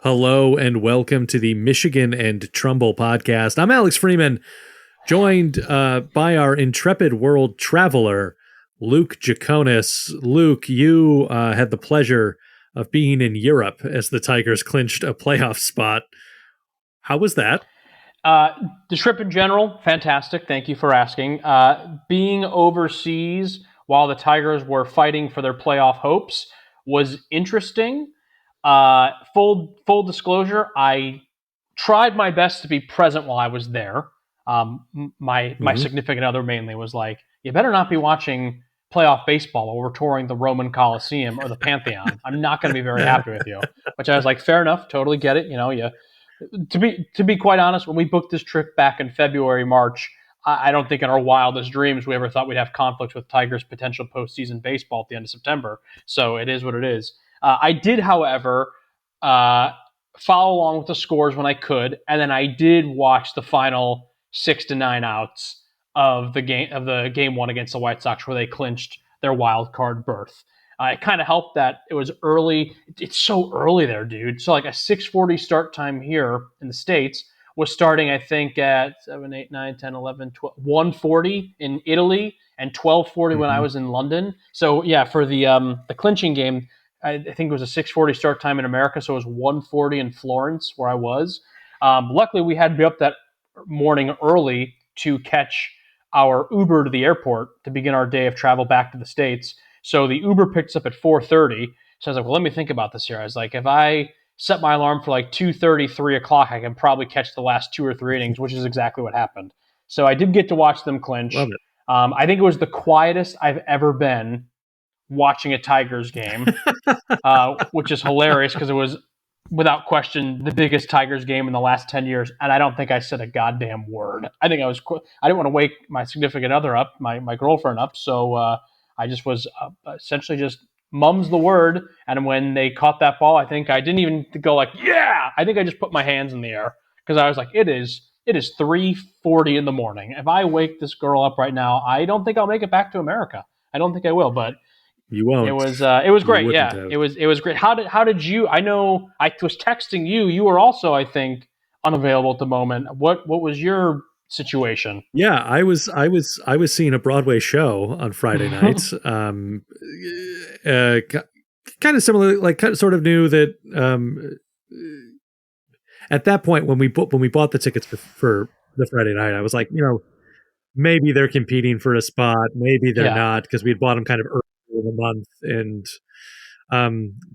Hello and welcome to the Michigan and Trumbull podcast. I'm Alex Freeman, joined by our intrepid world traveler, Luke Jaconis. Luke, you had the pleasure of being in Europe as the Tigers clinched a playoff spot. How was that? Uh, the trip in general, fantastic. Thank you for asking. Being overseas while the Tigers were fighting for their playoff hopes was interesting. Full disclosure, I tried my best to be present while I was there. My significant other mainly was like, "You better not be watching playoff baseball while we're touring the Roman Coliseum or the Pantheon. I'm not going to be very happy with you." Which I was like, "Fair enough, totally get it. You to be quite honest, when we booked this trip back in February, March, I don't think in our wildest dreams we ever thought we'd have conflicts with Tigers' potential postseason baseball at the end of September. So it is what it is. I did, however, uh, follow along with the scores when I could, and then I did watch the final 6 to 9 outs of the game one against the White Sox, where they clinched their wild card berth. It kind of helped that it was early. It's so early there, dude. So like a 6:40 start time here in the States was starting, I think, at 7, 8, 9, 10, 11, 12, 1:40 in Italy and 12:40 when I was in London. So yeah, for the clinching game, I think it was a 6:40 start time in America, so it was 1:40 in Florence where I was. Luckily, we had to be up that morning early to catch our Uber to the airport to begin our day of travel back to the States. So the Uber picks up at 4:30. So I was like, well, let me think about this here. I was like, if I set my alarm for like 2:30, 3 o'clock, I can probably catch the last 2 or 3 innings, which is exactly what happened. So I did get to watch them clinch. Love it. I think it was the quietest I've ever been watching a Tigers game, which is hilarious because it was without question the biggest Tigers game in the last 10 years, and I don't think I said a goddamn word. I think I didn't want to wake my significant other up, my girlfriend up, so I just was essentially just mum's the word. And when they caught that ball, I think I didn't even go like, yeah. I think I just put my hands in the air because I was like, it is 3:40 in the morning. If I wake this girl up right now, I don't think I'll make it back to America. I don't think I will, but You won't. it was You great. wouldn't Yeah, have. it was great. How did you? I know I was texting you. You were also, I think, unavailable at the moment. What was your situation? Yeah, I was seeing a Broadway show on Friday night. Uh, Kind of similar, like sort of knew that at that point when we bought the tickets for the Friday night, I was like, maybe they're competing for a spot, maybe they're Yeah. not, because we had bought them kind of early in the month, and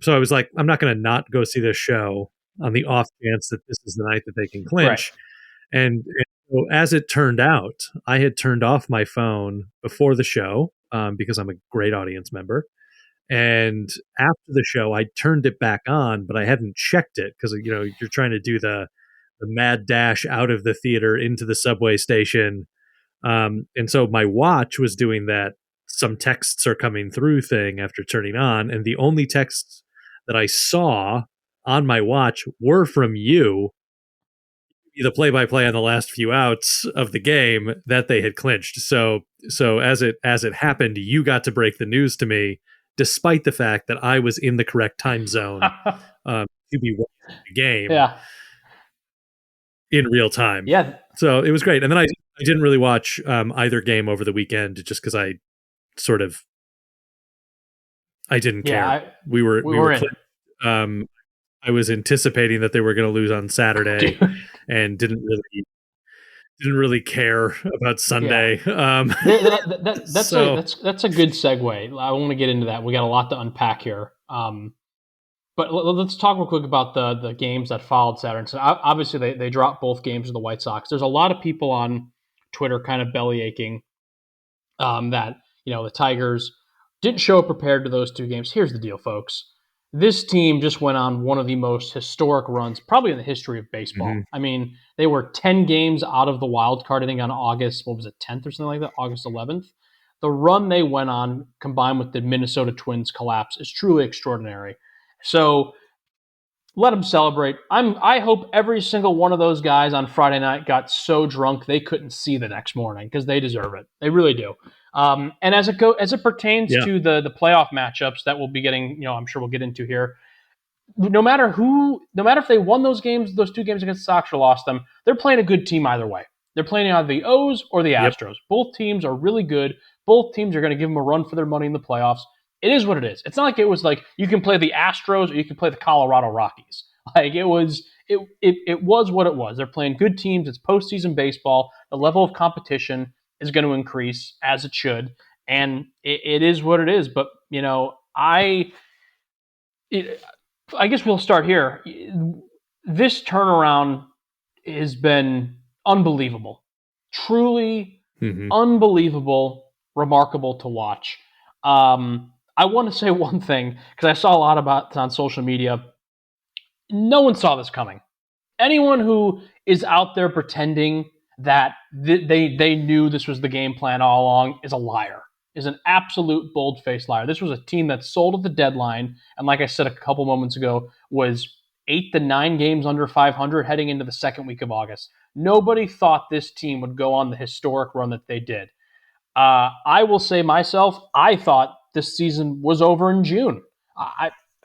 so I was like, I'm not going to not go see this show on the off chance that this is the night that they can Right. clinch. And so as it turned out, I had turned off my phone before the show because I'm a great audience member. And after the show, I turned it back on, but I hadn't checked it because you're trying to do the mad dash out of the theater into the subway station, and so my watch was doing that. Some texts are coming through thing after turning on, and the only texts that I saw on my watch were from you, the play-by-play on the last few outs of the game that they had clinched. So as it happened, you got to break the news to me, despite the fact that I was in the correct time zone to be watching the game Yeah. in real time. Yeah. So it was great. And then I didn't really watch either game over the weekend just because sort of I didn't Yeah. care. We We were were in. um, I was anticipating that they were going to lose on Saturday Dude. and didn't really care about Yeah. Sunday. So That's a good segue. I want to get into that. We got a lot to unpack here. But let's talk real quick about the games that followed Saturday. So obviously they dropped both games to the White Sox. There's a lot of people on Twitter kind of belly aching that the Tigers didn't show up prepared to those two games. Here's the deal, folks. This team just went on one of the most historic runs, probably in the history of baseball. mhm. I mean, they were 10 games out of the wild card, I think, on August, what was it, 10th or something like that, August 11th. The run they went on, combined with the Minnesota Twins collapse, is truly extraordinary. So let them celebrate. I hope every single one of those guys on Friday night got so drunk they couldn't see the next morning because they deserve it. They really do. And as it pertains Yeah. to the playoff matchups that we'll be getting, I'm sure we'll get into here. no matter if they won those games, those two games against the Sox or lost them, they're playing a good team either way. They're playing either the O's or the Yep. Astros. Both teams are really good. Both teams are going to give them a run for their money in the playoffs. It is what it is. It's not like it was like you can play the Astros or you can play the Colorado Rockies. Like it was what it was. They're playing good teams. It's postseason baseball. The level of competition is going to increase as it should, and it is what it is. But it, I guess we'll start here. This turnaround has been unbelievable, truly Mm-hmm. unbelievable, remarkable to watch. I want to say one thing because I saw a lot about it on social media. No one saw this coming. Anyone who is out there pretending that they knew this was the game plan all along is a liar. Is an absolute bold-faced liar. This was a team that sold at the deadline, and like I said a couple moments ago, was 8 to 9 games under 500 heading into the second week of August. Nobody thought this team would go on the historic run that they did. I will say myself, I thought this season was over in June.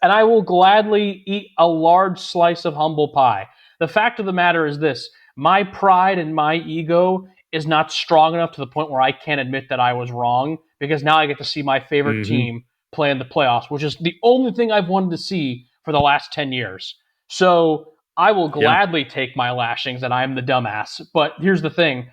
And I will gladly eat a large slice of humble pie. The fact of the matter is this: my pride and my ego is not strong enough to the point where I can't admit that I was wrong, because now I get to see my favorite Mm-hmm. team play in the playoffs, which is the only thing I've wanted to see for the last 10 years. So I will Yeah. gladly take my lashings and I'm the dumbass. But here's the thing: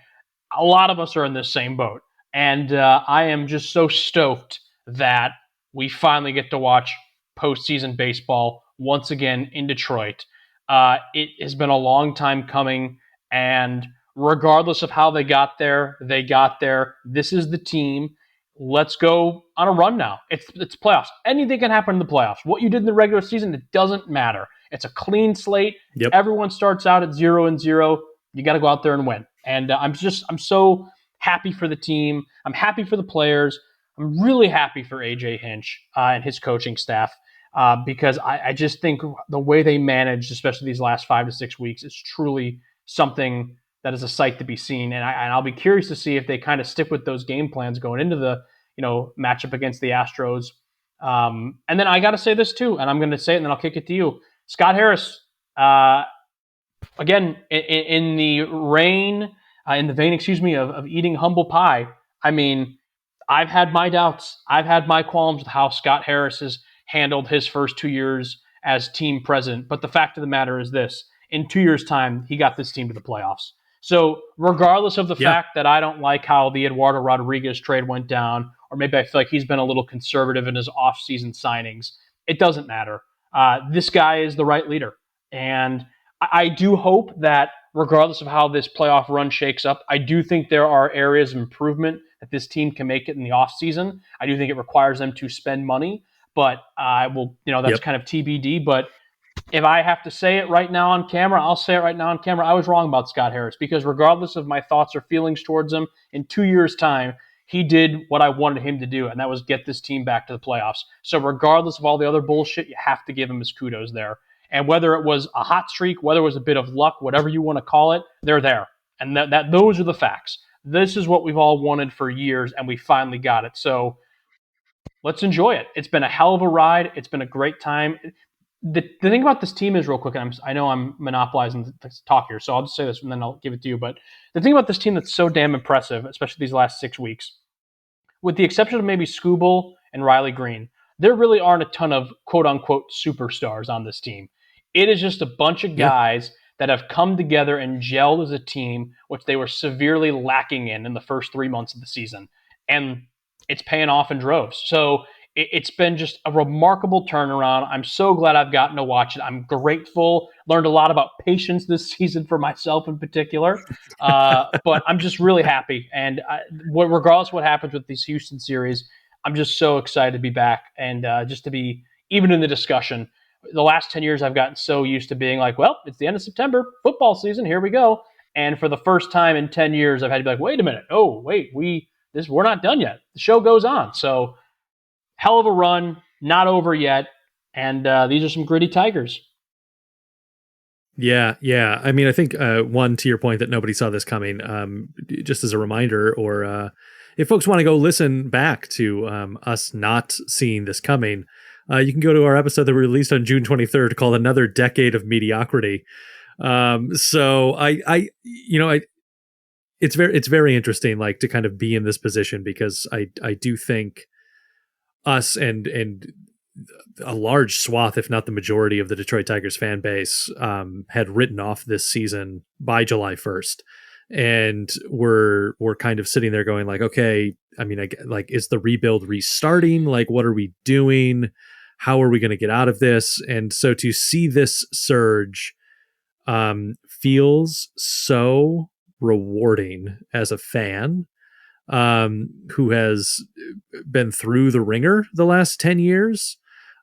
a lot of us are in this same boat. And I am just so stoked that we finally get to watch postseason baseball once again in Detroit. It has been a long time coming, and regardless of how they got there, they got there. This is the team. Let's go on a run now. It's playoffs. Anything can happen in the playoffs. What you did in the regular season, it doesn't matter. It's a clean slate. Yep. Everyone starts out at 0-0. You got to go out there and win. And I'm so happy for the team. I'm happy for the players. I'm really happy for AJ Hinch and his coaching staff, because I just think the way they managed, especially these last 5 to 6 weeks, is truly something that is a sight to be seen. And I'll be curious to see if they kind of stick with those game plans going into the matchup against the Astros. And then I got to say this too, and I'm going to say it, and then I'll kick it to you, Scott Harris. Again, in the rain, in the vein, excuse me, of eating humble pie. I mean, I've had my doubts. I've had my qualms with how Scott Harris has handled his first 2 years as team president. But the fact of the matter is this: in 2 years' time, he got this team to the playoffs. So, regardless of the Yeah. fact that I don't like how the Eduardo Rodriguez trade went down, or maybe I feel like he's been a little conservative in his offseason signings, it doesn't matter. This guy is the right leader. And I do hope that regardless of how this playoff run shakes up, I do think there are areas of improvement that this team can make it in the offseason. I do think it requires them to spend money, but I will, that's Yep. kind of TBD. But if I have to say it right now on camera, I'll say it right now on camera. I was wrong about Scott Harris, because regardless of my thoughts or feelings towards him, in 2 years' time, he did what I wanted him to do, and that was get this team back to the playoffs. So regardless of all the other bullshit, you have to give him his kudos there. And whether it was a hot streak, whether it was a bit of luck, whatever you want to call it, they're there. And that those are the facts. This is what we've all wanted for years, and we finally got it. So let's enjoy it. It's been a hell of a ride. It's been a great time. The thing about this team is, real quick, and I know I'm monopolizing the talk here, so I'll just say this and then I'll give it to you. But the thing about this team that's so damn impressive, especially these last 6 weeks, with the exception of maybe Skubal and Riley Green, there really aren't a ton of quote unquote superstars on this team. It is just a bunch of Yeah. guys that have come together and gelled as a team, which they were severely lacking in the first 3 months of the season. And it's paying off in droves. So it's been just a remarkable turnaround. I'm so glad I've gotten to watch it. I'm grateful. Learned a lot about patience this season for myself in particular. But I'm just really happy. And regardless of what happens with these Houston series, I'm just so excited to be back and just to be even in the discussion. The last 10 years, I've gotten so used to being like, well, it's the end of September, football season, here we go. And for the first time in 10 years, I've had to be like, wait a minute. Oh, wait, we're not done yet. The show goes on. So hell of a run, not over yet. And these are some gritty Tigers. Yeah, yeah. I mean, I think one, to your point that nobody saw this coming. Just as a reminder, or if folks want to go listen back to us not seeing this coming, You can go to our episode that we released on June 23rd called "Another Decade of Mediocrity." So it's very interesting, like to kind of be in this position because I do think us and a large swath, if not the majority of the Detroit Tigers fan base, had written off this season by July 1st. And we're kind of sitting there going like, okay, I mean, like, is the rebuild restarting? Like, what are we doing? How are we going to get out of this? And so to see this surge feels so rewarding as a fan who has been through the ringer the last 10 years,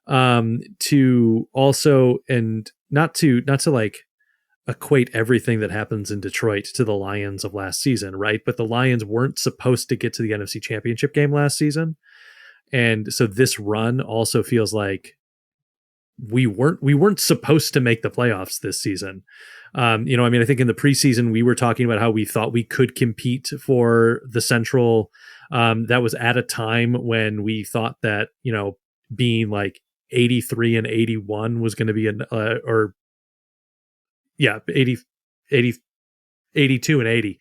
to also, and not to like equate everything that happens in Detroit to the Lions of last season, right? But the Lions weren't supposed to get to the NFC Championship game last season. And so this run also feels like we weren't supposed to make the playoffs this season. I mean, I think in the preseason we were talking about how we thought we could compete for the Central. That was at a time when we thought that, being like 83 and 81 was going to be an or yeah, 80, 80, 82 and 80.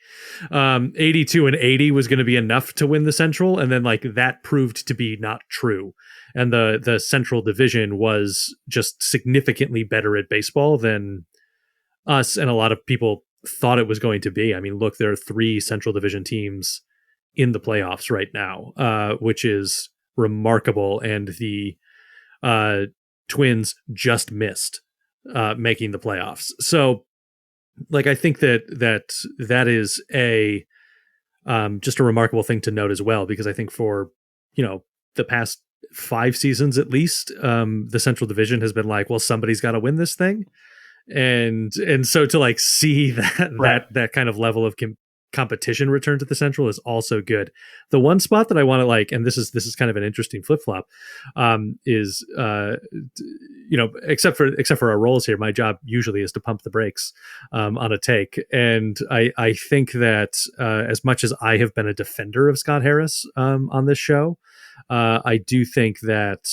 82 and 80 was going to be enough to win the Central, and then like that proved to be not true. And the Central Division was just significantly better at baseball than us and a lot of people thought it was going to be. I mean, look, there are 3 Central Division teams in the playoffs right now, which is remarkable, and the Twins just missed making the playoffs. So like, I think that is a just a remarkable thing to note as well, because I think for the past 5 seasons at least, the Central Division has been like, well, somebody's got to win this thing, and so to like see that Right. that kind of level of competition return to the Central is also good. The one spot that I want to like, and this is kind of an interesting flip flop, is except for our roles here, my job usually is to pump the brakes on a take, and I think that as much as I have been a defender of Scott Harris on this show, I do think that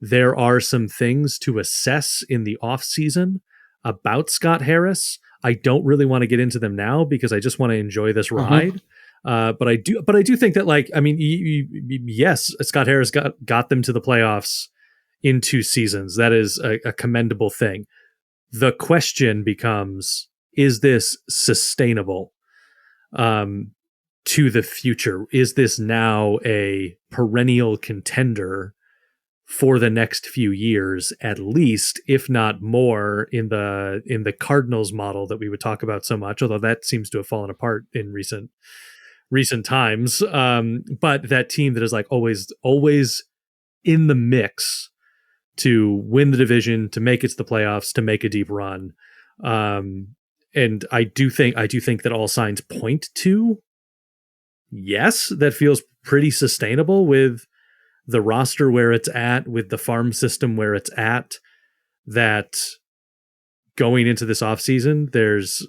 there are some things to assess in the off season about Scott Harris. I don't really want to get into them now because I just want to enjoy this Mm-hmm. ride. But I do think that, like, I mean, yes, Scott Harris got them to the playoffs in 2 seasons. That is a commendable thing. The question becomes: is this sustainable to the future? Is this now a perennial contender for the next few years, at least, if not more, in the Cardinals model that we would talk about so much, although that seems to have fallen apart in recent times. But that team that is like always in the mix to win the division, to make it to the playoffs, to make a deep run. And I do think that all signs point to yes, that feels pretty sustainable with the roster where it's at, with the farm system where it's at, that going into this offseason, there's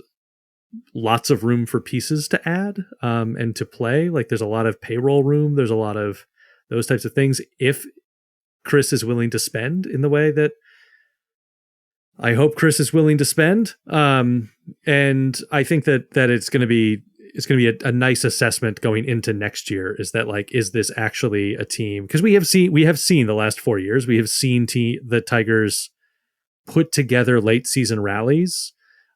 lots of room for pieces to add and to play. Like, there's a lot of payroll room. There's a lot of those types of things. If Chris is willing to spend in the way that I hope Chris is willing to spend. And I think that it's going to be a nice assessment going into next year, is that, like, is this actually a team? Because we have seen the last 4 years, we have seen the Tigers put together late season rallies.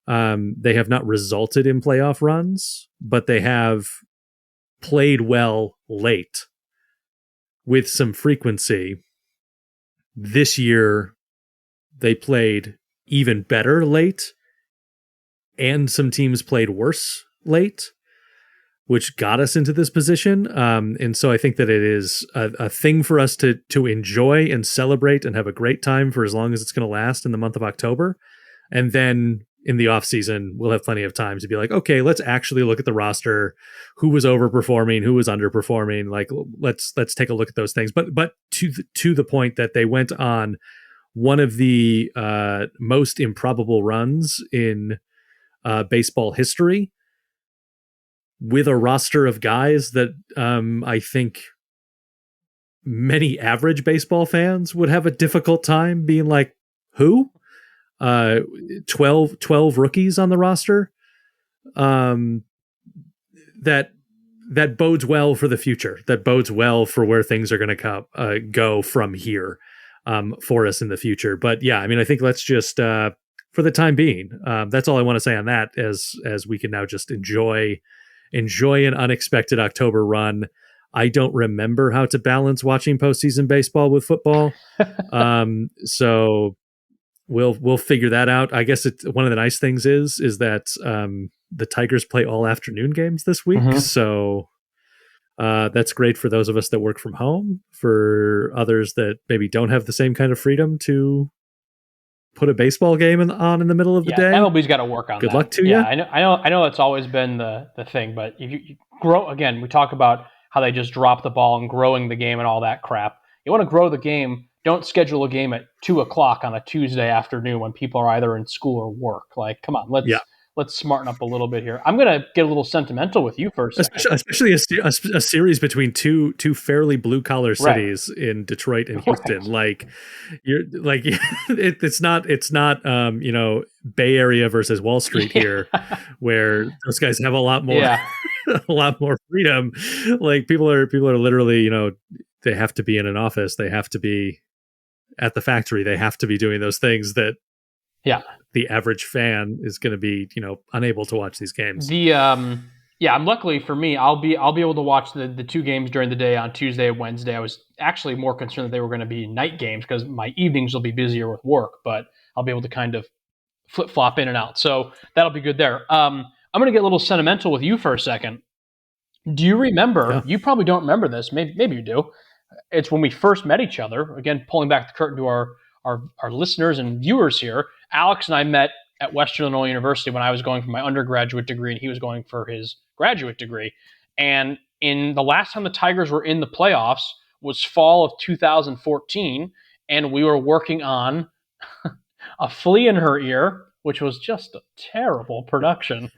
They have not resulted in playoff runs, but they have played well late with some frequency. This year, they played even better late, and some teams played worse late, which got us into this position. And so I think that it is a thing for us to enjoy and celebrate and have a great time for as long as it's going to last in the month of October. And then in the off season, we'll have plenty of time to be like, okay, let's actually look at the roster, who was overperforming, who was underperforming. Like, let's take a look at those things. But to the point that they went on one of the most improbable runs in baseball history, with a roster of guys that I think many average baseball fans would have a difficult time being like, who? Uh, 12 rookies on the roster. Um, that that bodes well for the future. That bodes well for where things are going to go from here for us in the future. But yeah, I mean, I think let's just for the time being, that's all I want to say on that. As we can now just enjoy an unexpected October run. I don't remember how to balance watching postseason baseball with football, so we'll figure that out. I guess one of the nice things is that the Tigers play all afternoon games this week, Mm-hmm. so that's great for those of us that work from home. For others that maybe don't have the same kind of freedom to put a baseball game on in the middle of the Yeah, day, MLB's got to work on good that. luck to Yeah, you. I know that's always been the thing. But if you grow again, we talk about how they just drop the ball and growing the game and all that crap. You want to grow the game. Don't schedule a game at 2 o'clock on a Tuesday afternoon when people are either in school or work. Like, come on, Yeah, let's smarten up a little bit here. I'm gonna get a little sentimental with you for a second. especially a series between two fairly blue collar Right, cities in Detroit and Houston. right. Like you're like it's not Bay Area versus Wall Street here, Yeah, where those guys have a lot more yeah. a lot more freedom. Like people are literally they have to be in an office, they have to be at the factory, they have to be doing those things that Yeah. the average fan is going to be unable to watch these games. The yeah, I'm luckily for me, I'll be able to watch the two games during the day on Tuesday and Wednesday. I was actually more concerned that they were going to be night games because my evenings will be busier with work, but I'll be able to kind of flip flop in and out. So that'll be good there. I'm going to get a little sentimental with you for a second. Do you remember? Yeah. You probably don't remember this. Maybe you do. It's when we first met each other. Again, pulling back the curtain to our listeners and viewers here. Alex and I met at Western Illinois University when I was going for my undergraduate degree and he was going for his graduate degree. And in the last time the Tigers were in the playoffs was fall of 2014, and we were working on A Flea in Her Ear, which was just a terrible production.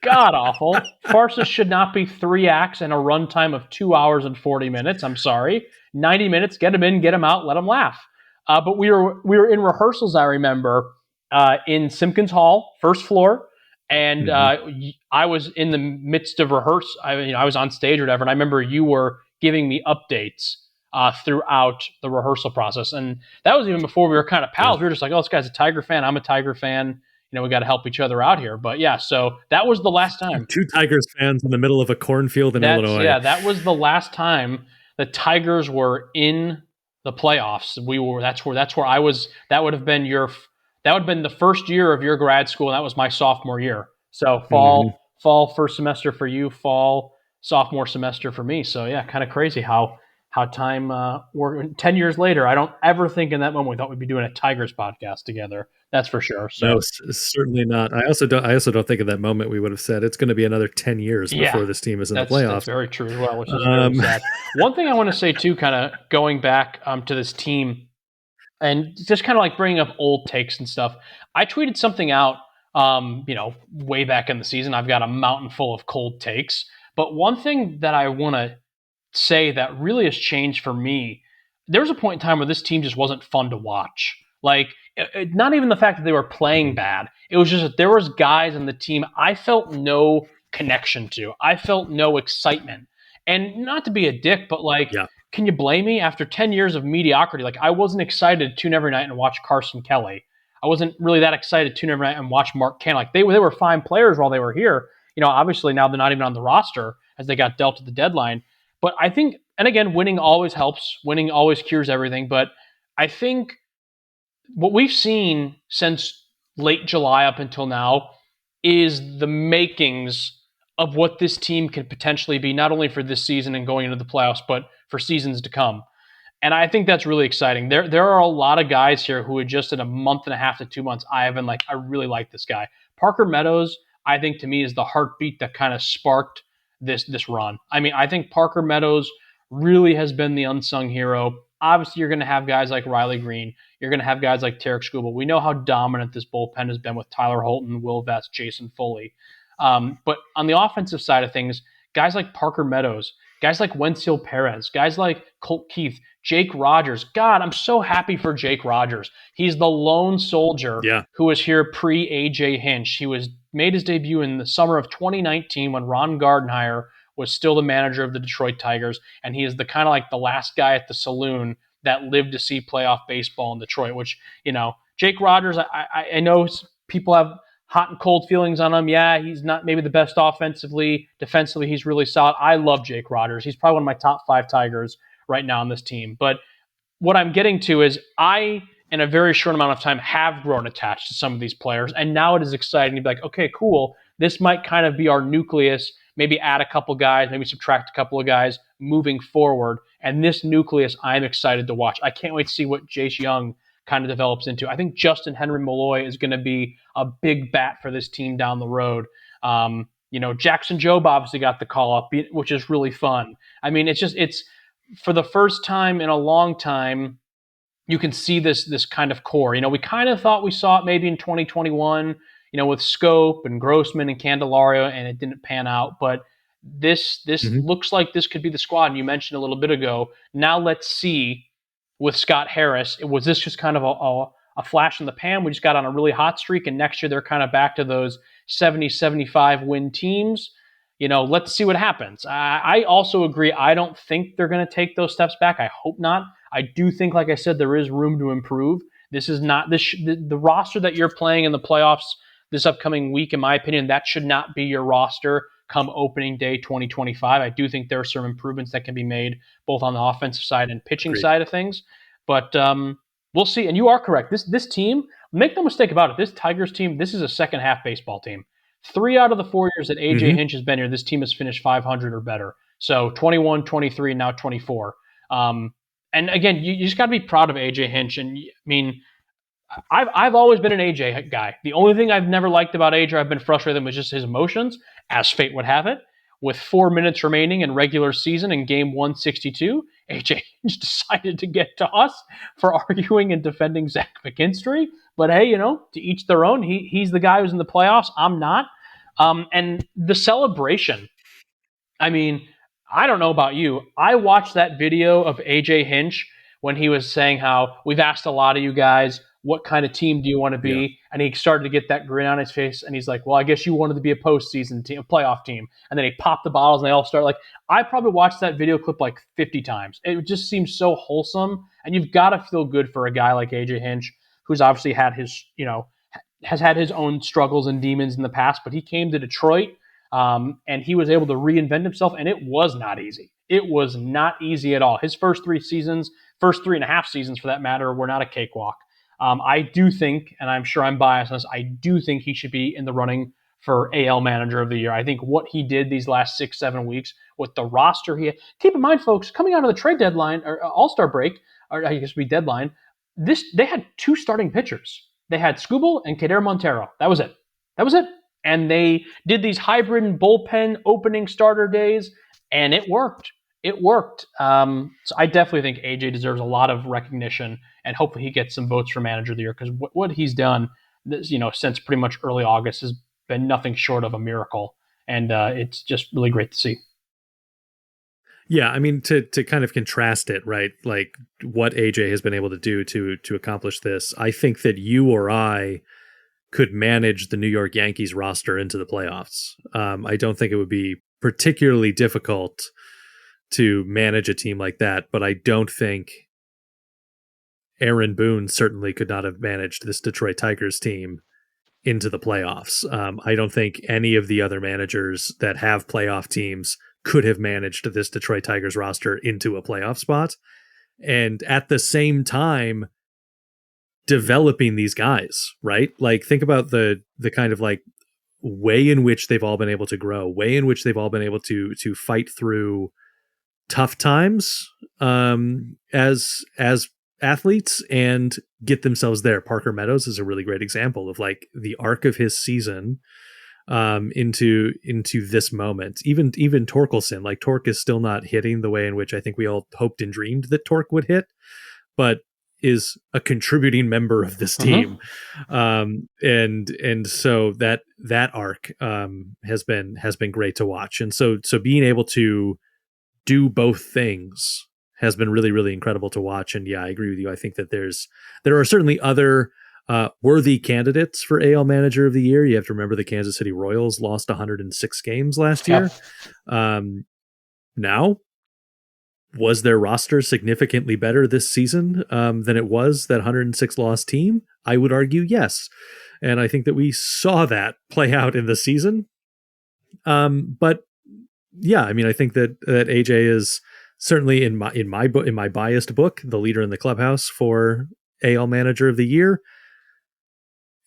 God awful. Farces should not be 3 acts and a runtime of 2 hours and 40 minutes. I'm sorry. 90 minutes, get them in, get them out, let them laugh. But we were in rehearsals, I remember, in Simpkins Hall, first floor. And Mhm. I was in the midst of rehearse. I was on stage or whatever. And I remember you were giving me updates throughout the rehearsal process. And that was even before we were kind of Yeah. pals. We were just like, oh, this guy's a Tiger fan. I'm a Tiger fan. We got to help each other out here. But yeah, so that was the last time. Two Tigers fans in the middle of a cornfield in Illinois. That was the last time the Tigers were in the playoffs. That's where I was. That would have been the first year of your grad school, and that was my sophomore year. So Mhm. fall first semester for you, fall sophomore semester for me. So yeah, kind of crazy how time we're 10 years later. I don't ever think in that moment we thought we'd be doing a Tigers podcast together. That's for sure. No, So certainly not. I also don't think at that moment we would have said it's going to be another 10 years yeah, before this team is in the that's playoffs. very true as well, which is very Um, sad. One thing I want to say too, kind of going back to this team and just kind of like bringing up old takes and stuff. I tweeted something out, way back in the season. I've got a mountain full of cold takes, but one thing that I want to say that really has changed for me. There was a point in time where this team just wasn't fun to watch. Like, not even the fact that they were playing bad. It was just that there was guys on the team I felt no connection to. I felt no excitement. And not to be a dick, but like, yeah. can you blame me? After 10 years of mediocrity, like I wasn't excited to tune every night and watch Carson Kelly. I wasn't really that excited to tune every night and watch Mark Cannon. Like they were fine players while they were here. Obviously now they're not even on the roster as they got dealt at the deadline. But I think, and again, winning always helps. Winning always cures everything. But I think what we've seen since late July up until now is the makings of what this team can potentially be, not only for this season and going into the playoffs, but for seasons to come. And I think that's really exciting. There are a lot of guys here who had just in a month and a half to 2 months, I really like this guy. Parker Meadows, I think to me is the heartbeat that kind of sparked this run. I mean, I think Parker Meadows really has been the unsung hero. Obviously, you're going to have guys like Riley Green. You're going to have guys like Tarik Skubal. We know how dominant this bullpen has been with Tyler Holton, Will Vest, Jason Foley. But on the offensive side of things, guys like Parker Meadows, guys like Wenzel Perez, guys like Colt Keith, Jake Rogers. God, I'm so happy for Jake Rogers. He's the lone soldier Yeah. who was here pre AJ Hinch. He was made his debut in the summer of 2019 when Ron Gardenhire was still the manager of the Detroit Tigers, and he is the kind of like the last guy at the saloon that lived to see playoff baseball in Detroit. Which, Jake Rogers, I know people have hot and cold feelings on him. Yeah, he's not maybe the best offensively. Defensively, he's really solid. I love Jake Rogers. He's probably one of my top 5 Tigers right now on this team. But what I'm getting to is I, in a very short amount of time, have grown attached to some of these players. And now it is exciting to be like, okay, cool. This might kind of be our nucleus. Maybe add a couple guys, maybe subtract a couple of guys moving forward. And this nucleus, I'm excited to watch. I can't wait to see what Jace Young kind of develops into. I think Justin Henry Malloy is going to be a big bat for this team down the road. Jackson Jobe obviously got the call up, which is really fun. I mean, it's for the first time in a long time, you can see this kind of core. We kind of thought we saw it maybe in 2021, with Scope and Grossman and Candelario, and it didn't pan out. But this Mhm. looks like this could be the squad. And you mentioned a little bit ago. Now let's see with Scott Harris. Was this just kind of a flash in the pan? We just got on a really hot streak, and next year they're kind of back to those 70, 75 win teams. Let's see what happens. I also agree. I don't think they're going to take those steps back. I hope not. I do think, like I said, there is room to improve. This is not the roster that you're playing in the playoffs this upcoming week, in my opinion. That should not be your roster come opening day 2025. I do think there are some improvements that can be made both on the offensive side and pitching Agreed. side of things. But we'll see. And you are correct. This team, make no mistake about it, this Tigers team, this is a second half baseball team. 3 out of the 4 years that AJ Mhm. Hinch has been here, this team has finished 500 or better. So 21, 23, now 24. And again, you just got to be proud of AJ Hinch. And I mean, I've always been an AJ guy. The only thing I've never liked about AJ, I've been frustrated with, was just his emotions, as fate would have it. With 4 minutes remaining in regular season in game 162, AJ decided to get to us for arguing and defending Zach McKinstry. But hey, to each their own. He's the guy who's in the playoffs. I'm not. And the celebration, I mean, I don't know about you. I watched that video of AJ Hinch when he was saying how we've asked a lot of you guys, what kind of team do you want to Yeah. be? And he started to get that grin on his face. And he's like, well, I guess you wanted to be a postseason team, a playoff team. And then he popped the bottles and they all start like, I probably watched that video clip like 50 times. It just seems so wholesome. And you've got to feel good for a guy like AJ Hinch, who's obviously had his, has had his own struggles and demons in the past, but he came to Detroit and he was able to reinvent himself, and it was not easy. It was not easy at all. His first 3 seasons, first 3.5 seasons for that matter, were not a cakewalk. I do think, and I'm sure I'm biased on this, I do think he should be in the running for AL Manager of the Year. I think what he did these last 6, 7 weeks with the roster he had. Keep in mind, folks, coming out of the trade deadline or All-Star break, or I guess it'd be deadline, they had 2 starting pitchers. They had Skubal and Kader Montero. That was it. That was it. And they did these hybrid and bullpen opening starter days, and it worked. It worked. So I definitely think AJ deserves a lot of recognition, and hopefully he gets some votes for Manager of the Year, because what he's done, since pretty much early August has been nothing short of a miracle, and it's just really great to see. Yeah, I mean, to kind of contrast it, right? Like what AJ has been able to do to accomplish this, I think that you or I could manage the New York Yankees roster into the playoffs. I don't think it would be particularly difficult to manage a team like that, but I don't think Aaron Boone certainly could not have managed this Detroit Tigers team into the playoffs. I don't think any of the other managers that have playoff teams could have managed this Detroit Tigers roster into a playoff spot. And at the same time, developing these guys, right? Like think about the kind of like way in which they've all been able to grow, way in which they've all been able to fight through tough times as athletes and get themselves there. Parker Meadows is a really great example of like the arc of his season into this moment. Even Torkelson, like Torque is still not hitting the way in which I think we all hoped and dreamed that Torque would hit, but is a contributing member of this team. And so that arc has been great to watch. And so being able to do both things has been really, really incredible to watch. And yeah, I agree with you. I think that there are certainly other worthy candidates for AL Manager of the Year. You have to remember the Kansas City Royals lost 106 games last Yep. year. Now, was their roster significantly better this season than it was that 106 loss team? I would argue yes. And I think that we saw that play out in the season. But yeah, I mean, I think that AJ is certainly in my biased book, the leader in the clubhouse for AL Manager of the Year.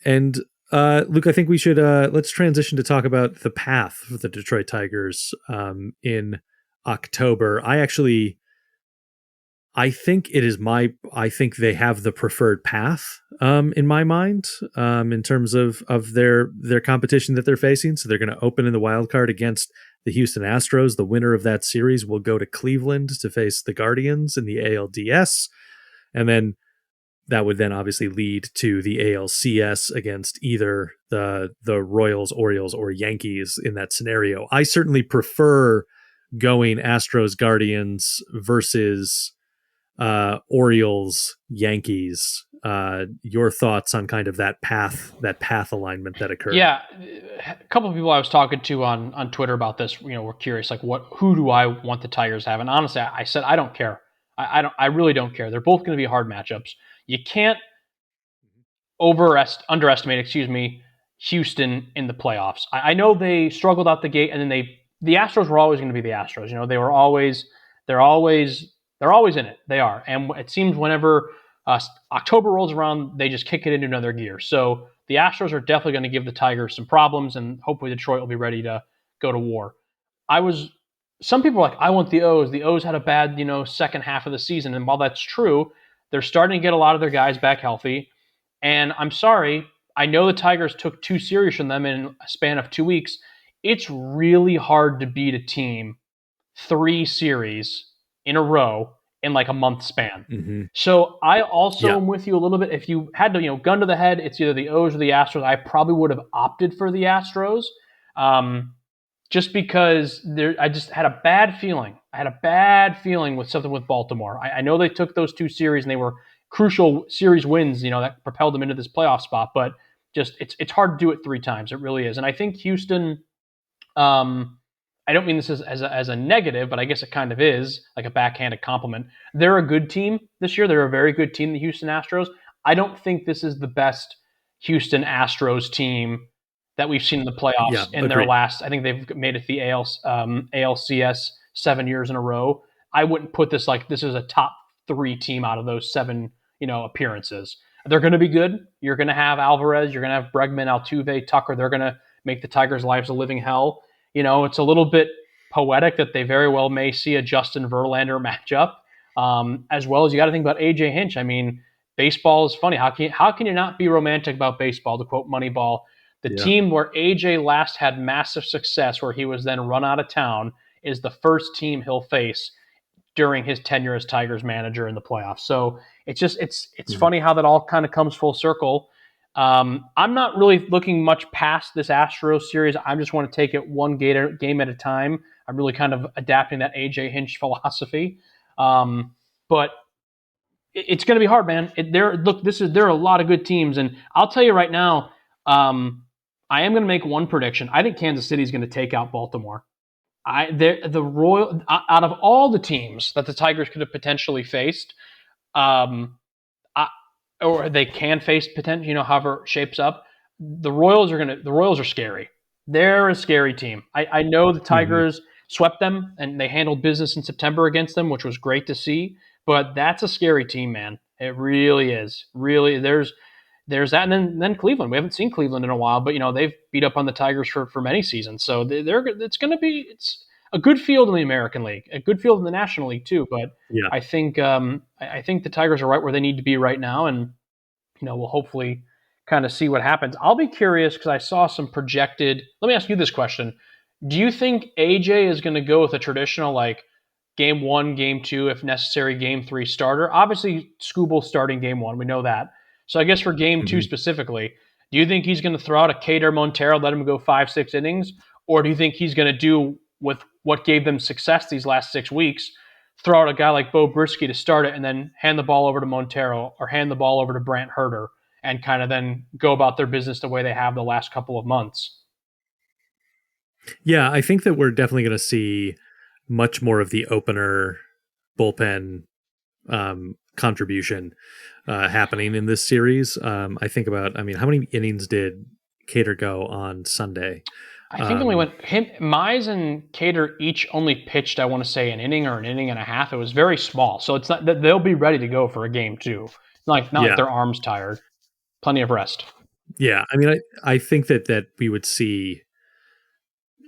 And Luke, I think we should let's transition to talk about the path for the Detroit Tigers in October. I think I think they have the preferred path in my mind in terms of their competition that they're facing. So they're going to open in the wild card against the Houston Astros. The winner of that series will go to Cleveland to face the Guardians in the ALDS, and then that would then obviously lead to the ALCS against either the Royals, Orioles, or Yankees in that scenario. I certainly prefer going Astros, Guardians versus Orioles, Yankees. Your thoughts on kind of that path alignment that occurred? Yeah, a couple of people I was talking to on Twitter about this, were curious, like, who do I want the Tigers to have? And honestly, I said I don't care. I really don't care. They're both going to be hard matchups. You can't underestimate, Houston in the playoffs. I know they struggled out the gate, and then the Astros were always going to be the Astros. They're always in it. They are, and it seems whenever October rolls around, they just kick it into another gear. So the Astros are definitely going to give the Tigers some problems, and hopefully Detroit will be ready to go to war. Some people are like, I want the O's. The O's had a bad, second half of the season, and while that's true, they're starting to get a lot of their guys back healthy. And I'm sorry, I know the Tigers took 2 series from them in a span of 2 weeks. It's really hard to beat a team 3 series in a row in like a month span. Mm-hmm. So I also am with you a little bit. If you had to, gun to the head, it's either the O's or the Astros. I probably would have opted for the Astros, just because I just had a bad feeling. I had a bad feeling with something with Baltimore. I know they took those 2 series and they were crucial series wins, that propelled them into this playoff spot. But just it's hard to do it 3 times. It really is. And I think Houston. I don't mean this as a negative, but I guess it kind of is, like a backhanded compliment. They're a good team this year. They're a very good team, the Houston Astros. I don't think this is the best Houston Astros team that we've seen in the playoffs in their last. I think they've made it the ALCS 7 years in a row. I wouldn't put this like this is a top 3 team out of those 7 appearances. They're going to be good. You're going to have Alvarez. You're going to have Bregman, Altuve, Tucker. They're going to make the Tigers' lives a living hell. It's a little bit poetic that they very well may see a Justin Verlander matchup, as well as you got to think about AJ Hinch. I mean, baseball is funny. How can you not be romantic about baseball? To quote Moneyball, the team where AJ last had massive success, where he was then run out of town, is the first team he'll face during his tenure as Tigers manager in the playoffs. So it's funny how that all kind of comes full circle. I'm not really looking much past this Astros series. I just want to take it one game at a time. I'm really kind of adapting that AJ Hinch philosophy. But it's going to be hard, man. There are a lot of good teams, and I'll tell you right now, I am going to make one prediction. I think Kansas City is going to take out Baltimore. Out of all the teams that the Tigers could have potentially faced, or they can face potentially, however it shapes up. The Royals are scary. They're a scary team. I know the Tigers swept them and they handled business in September against them, which was great to see. But that's a scary team, man. It really is. Really, there's that, and then Cleveland. We haven't seen Cleveland in a while, but they've beat up on the Tigers for many seasons. So it's a good field in the American League, a good field in the National League too. But I think the Tigers are right where they need to be right now, and we'll hopefully kind of see what happens. I'll be curious because I saw some projected. Let me ask you this question: do you think AJ is going to go with a traditional like game 1, game 2, if necessary, game 3 starter? Obviously, Skubal starting game 1, we know that. So I guess for game 2 specifically, do you think he's going to throw out a Kader Montero, let him go 5-6 innings, or do you think he's going to do with what gave them success these last 6 weeks, throw out a guy like Bo Brisky to start it and then hand the ball over to Montero or hand the ball over to Brant Herter and kind of then go about their business the way they have the last couple of months. Yeah, I think that we're definitely going to see much more of the opener bullpen contribution happening in this series. I think about, I mean, how many innings did Cater go on Sunday? I think only went him, Mize and Cater each only pitched, I want to say, an inning or an inning and a half. It was very small, so it's not that they'll be ready to go for a game too. Not like Yeah. their arms tired. Plenty of rest. Yeah, I mean, I think that we would see.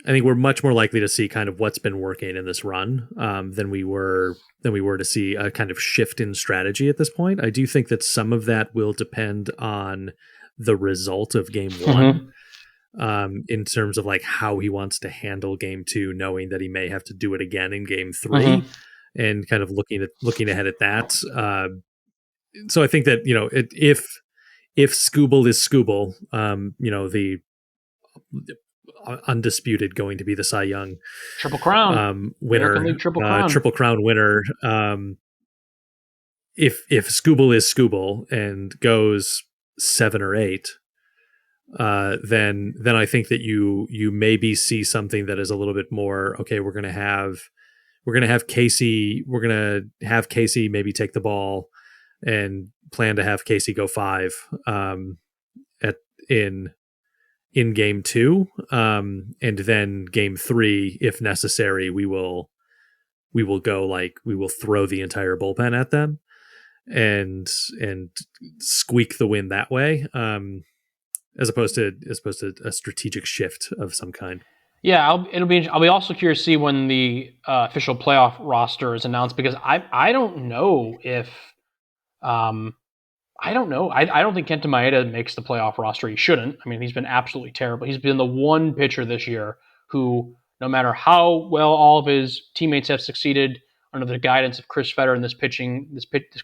I think we're much more likely to see kind of what's been working in this run than we were to see a kind of shift in strategy at this point. I do think that some of that will depend on the result of game one, in terms of like how he wants to handle game two, knowing that he may have to do it again in game three, and kind of looking ahead at that. So I think that if Skubal is Skubal, the undisputed going to be the Cy Young Triple Crown winner, American League Triple Crown. Triple Crown winner. If Skubal is Skubal and goes 7 or 8, then I think that you maybe see something that is a little bit more okay. We're gonna have Casey. We're gonna have Casey maybe take the ball and plan to have Casey go 5 in game 2, and then game 3, if necessary, we will throw the entire bullpen at them and squeak the win that way, as opposed to a strategic shift of some kind. Yeah, I'll be also curious to see when the official playoff roster is announced, because I don't know if I don't know. I don't think Kenta Maeda makes the playoff roster. He shouldn't. I mean, he's been absolutely terrible. He's been the one pitcher this year who, no matter how well all of his teammates have succeeded under the guidance of Chris Fetter and this pitching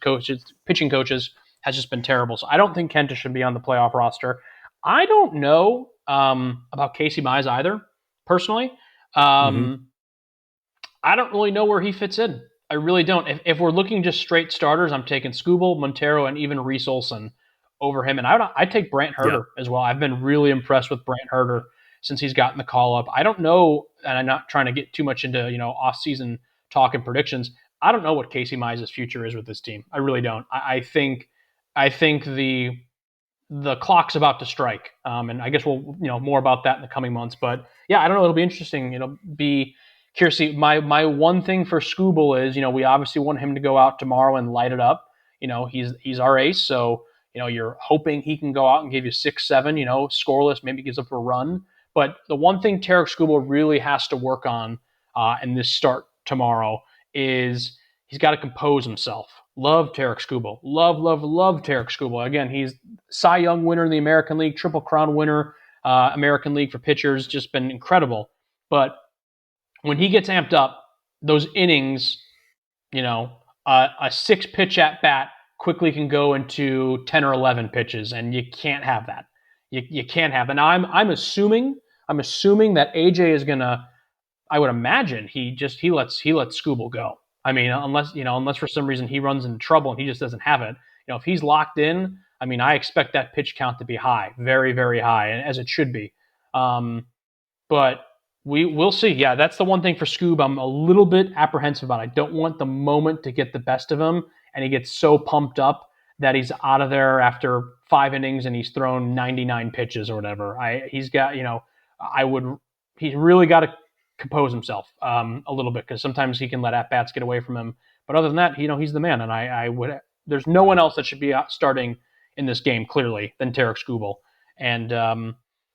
coaches, has just been terrible. So I don't think Kenta should be on the playoff roster. I don't know about Casey Mize either, personally. I don't really know where he fits in. I really don't. If we're looking just straight starters, I'm taking Skubal, Montero, and even Reese Olson over him. And I take Brant Herter as well. I've been really impressed with Brant Herter since he's gotten the call up. I don't know, and I'm not trying to get too much into off-season talk and predictions. I don't know what Casey Mize's future is with this team. I really don't. I think the clock's about to strike, and I guess we'll more about that in the coming months. But yeah, I don't know. It'll be interesting. Be curious. My one thing for Skubal is we obviously want him to go out tomorrow and light it up. He's our ace, so you're hoping he can go out and give you 6-7. Scoreless, maybe gives up a run. But the one thing Tarik Skubal really has to work on in this start tomorrow is he's got to compose himself. Love Tarik Skubal. Love Tarik Skubal. Again, he's Cy Young winner in the American League, Triple Crown winner, American League for pitchers, just been incredible. But when he gets amped up, those innings, a 6-pitch at bat quickly can go into 10 or 11 pitches, and you can't have that. You can't have that. Now I'm assuming that AJ is gonna. I would imagine he lets Skubal go. I mean, unless for some reason he runs into trouble and he just doesn't have it. If he's locked in, I mean, I expect that pitch count to be high, very, very high, and as it should be. But we'll see. Yeah, that's the one thing for Scoob I'm a little bit apprehensive about. I don't want the moment to get the best of him, and he gets so pumped up that he's out of there after 5 innings and he's thrown 99 pitches or whatever. He's really got to compose himself a little bit, because sometimes he can let at-bats get away from him. But other than that, he's the man, and there's no one else that should be starting in this game, clearly, than Tarik Skubal. And,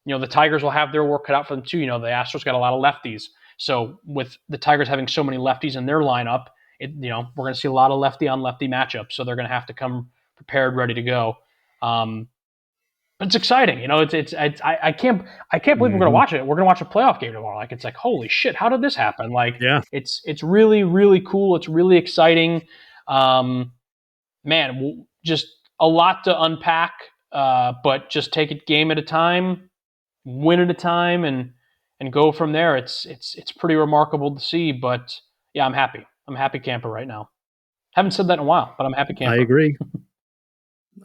the Tigers will have their work cut out for them, too. The Astros got a lot of lefties. So with the Tigers having so many lefties in their lineup, we're going to see a lot of lefty-on-lefty matchups, so they're going to have to come prepared, ready to go. But it's exciting, I can't believe we're going to watch it. We're going to watch a playoff game tomorrow. It's like, holy shit, how did this happen? It's really, really cool. It's really exciting. Man, just a lot to unpack. But just take it game at a time, win at a time, and and go from there. It's pretty remarkable to see. But yeah, I'm happy. I'm a happy camper right now. Haven't said that in a while, but I'm a happy I camper. agree.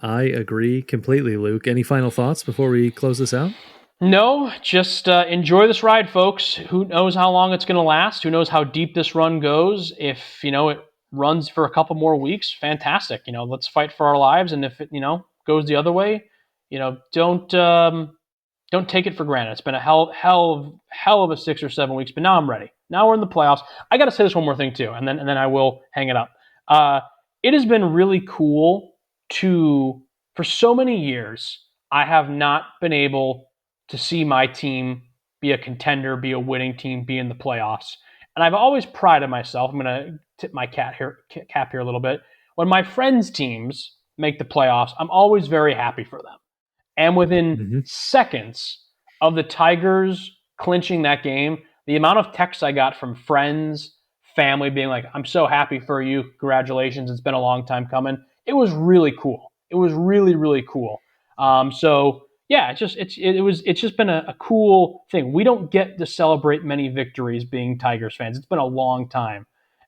I agree completely, Luke. Any final thoughts before we close this out? No, just enjoy this ride, folks. Who knows how long it's going to last? Who knows how deep this run goes? If it runs for a couple more weeks, fantastic. Let's fight for our lives. And if it goes the other way, don't take it for granted. It's been a hell of a 6 or 7 weeks, but now I'm ready. Now we're in the playoffs. I got to say this one more thing too, and then I will hang it up. It has been really cool for so many years. I have not been able to see my team be a contender, be a winning team, be in the playoffs, and I've always prided myself. I'm going to tip my cap here a little bit. When my friends' teams make the playoffs, I'm always very happy for them. And within Mm-hmm. seconds of the Tigers clinching that game, the amount of texts I got from friends, family being like, I'm so happy for you. Congratulations. It's been a long time coming. It was really cool. It was really, really cool. So yeah, it's just been a cool thing. We don't get to celebrate many victories being Tigers fans. It's been a long time.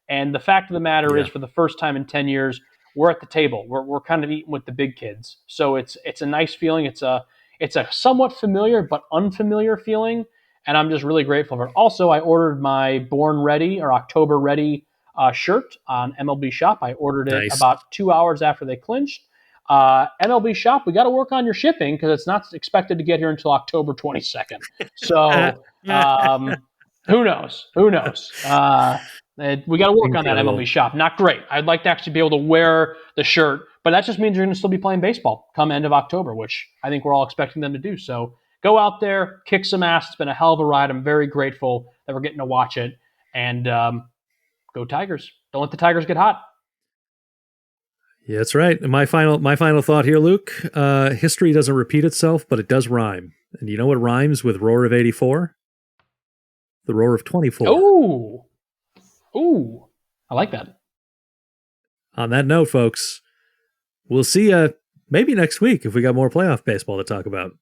And the fact of the matter is, Yeah. for the first time in 10 years, we're at the table. We're kind of eating with the big kids. So it's a nice feeling. It's a somewhat familiar but unfamiliar feeling, and I'm just really grateful for it. Also, I ordered my Born Ready or October Ready shirt on MLB Shop. I ordered it Nice. about 2 hours after they clinched. MLB Shop, we got to work on your shipping because it's not expected to get here until October 22nd. So who knows? Who knows? We got to work on that MLB Incredible. Shop. Not great. I'd like to actually be able to wear the shirt, but that just means you're going to still be playing baseball come end of October, which I think we're all expecting them to do. So go out there, kick some ass. It's been a hell of a ride. I'm very grateful that we're getting to watch it. And go Tigers. Don't let the Tigers get hot. Yeah, that's right. And my final thought here, Luke. History doesn't repeat itself, but it does rhyme. And you know what rhymes with roar of 84? The roar of 24. Ooh. Ooh. I like that. On that note, folks, we'll see you maybe next week if we got more playoff baseball to talk about.